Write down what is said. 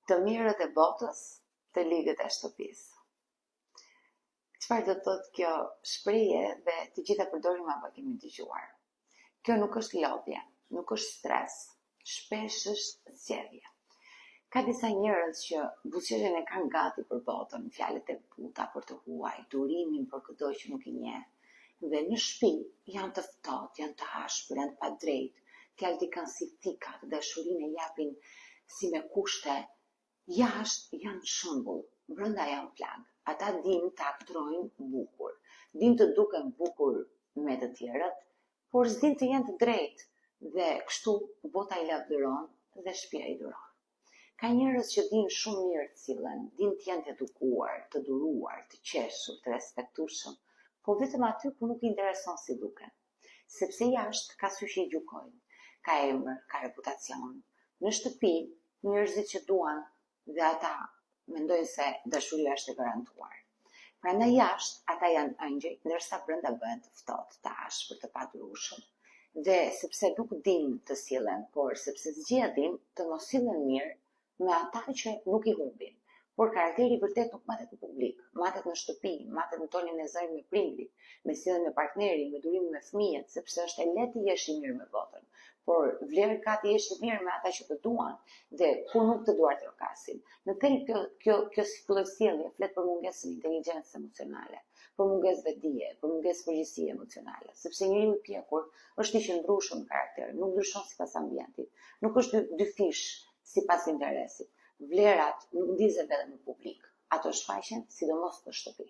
Të mirët e botës, të ligët e shtëpisë. Çfarë do të thotë kjo shprehje dhe të gjitha përdorim apo kemi dëgjuar. Kjo nuk është lodhje, nuk është stres, shpesh është zgjedhje. Ka disa njerëz që buzëqeshjen e kanë gati për botën, fjalët e buta për të huaj, durimin për këto që nuk i njeh. Dhe në shtëpi janë të ftohtë, janë të hashpër, janë të padrejtë, fjalët i kanë si thikat, dashurinë e japin si me kushte. Jashtë janë shembull, brenda janë plag. Ata dinë të aktrojnë bukur, dinë të duken bukur me të tjerët, por s'dinë të jenë të drejtë dhe kështu bota i lavdëron dhe shtëpia i duron. Ka njerëz që dinë shumë mirë të sillen, dinë të jenë të edukuar, të duruar, të qeshur, të respektueshëm, po vetëm aty ku nuk i intereson si duken. Sepse jashtë ka sy që i gjykojnë, ka emër, ka reputacion. Në shtëpi, njerëzit që duan dhe ata mendojnë se dashuria është e garantuar. Prandaj jashtë ata janë ëngjëj, ndërsa brenda bëhen të ftohtë, të ashpër, të padurueshëm. Dhe sepse nuk dinë të sillen, por sepse zgjedhin të mos sillen mirë me ata që nuk i humbin. Por karakteri vërtet nuk matet në publik, matet në shtëpi, matet në tonin e zërin me prindrit, me sjelljen me partnerin, me durimin me fëmijët, sepse është e lehtë të jesh i mirë me botën. Por vlerë ka të jesh i mirë me ata që të duan dhe ku nuk të duar të rokasin. Në thelb kjo si sjellje flet për mungesën inteligjencë emocionale, për mungesë vetdije, për mungesë përgjegjësie emocionale, sepse njeriu i pjekur është i qëndrueshëm në karakter, nuk ndryshon sipas ambientit, nuk është dy fish sipas interesit. Vlerat nuk ndizen vetëm në publik, ato shfaqen sidomos në shtëpi.